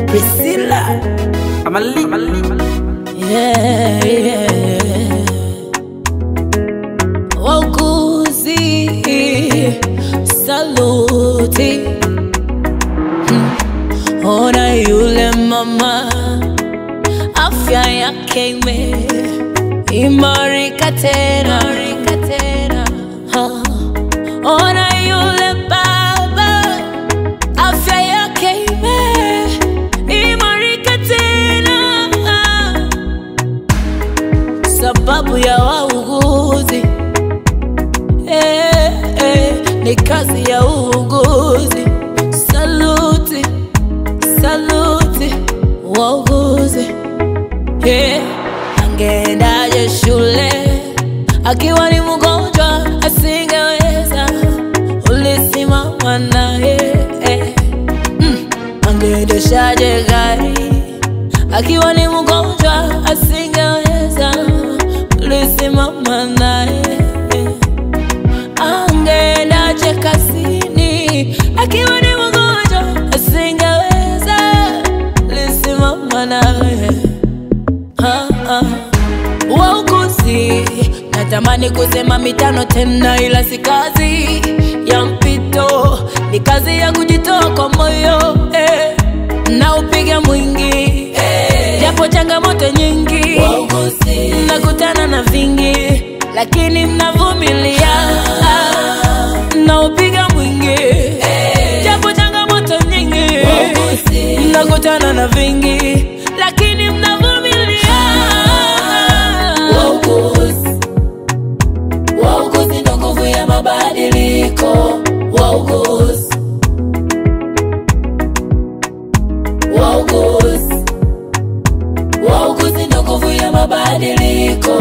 Priscilla, Amali. Yeah, yeah. Wauguzi, saluti. Ona yule mama, afya yake imarika tena. Ona yule baba, afya yake imarika tena. Sababu ya wauguzi, ni kazi ya uuguzi. Saluti, saluti, wauguzi. Angeendaje shule akiwa ni mgonjwa asingeweza, ulisimama naye. Angeendeshaje gari akiwa ni mgonjwa asingeweza, ulisimama naye. Angeendaje kazini akiwa ni mgonjwa asingeweza, ulisimama naye. Wauguzi, natamani kusema mitano tena, ila si kazi ya mpito, ni kazi ya kujitoa kwa moyo, na upiga mwingi, japo changamoto nyingi. Wauguzi, nakutana na vingi, lakini mnavumilia. Na upiga mwingi, japo changamoto nyingi. Wauguzi, nakutana na vingi, lakini mnavumilia. Wauguzi ndo nguvu ya mabadiliko. Wauguzi ndo nguvu ya mabadiliko.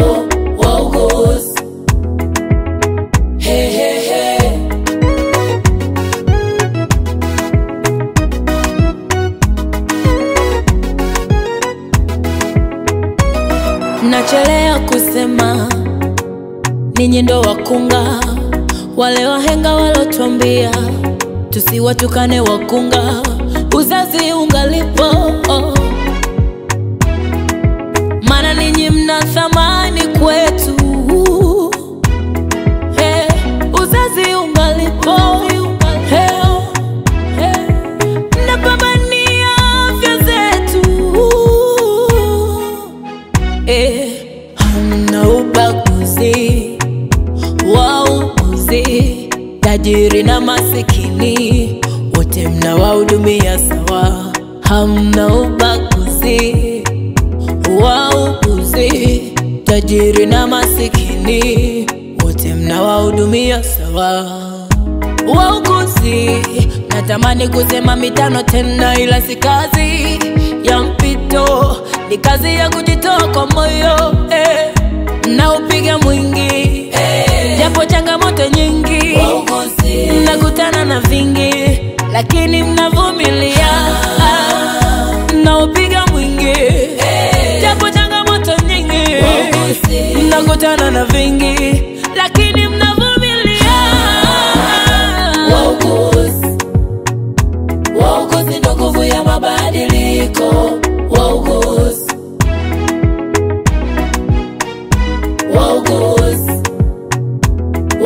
Wauguzi, hey, hey, hey. Nachelea kusema ninyi ndo wakunga, wale wahenga walotuambia tusiwatukane wakunga, uzazi ungalipo. Maana ninyi mna thamani kwetu, uzazi ungalipo. Mnapambania afya zetu, hamna ubaguzi. Wauguzi, tajiri na masikini, wote mnawahudumia sawa. Hamna ubaguzi. Wauguzi, tajiri na masikini, wote mnawahudumia sawa. Wauguzi, natamani kusema mitano tena, ila si kazi ya mpito, ni kazi ya kujitoa kwa moyo, na upiga mwingi, japo changamoto nyingi. Wauguzi, nakutana na vingi, lakini mnavumilia. Na upiga mwingi, japo changamoto nyingi. Wauguzi, nakutana na vingi, lakini mnavumilia. Wauguzi ndo nguvu ya mabadiliko.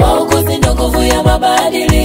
Wauguzi ndo nguvu ya mabadiliko.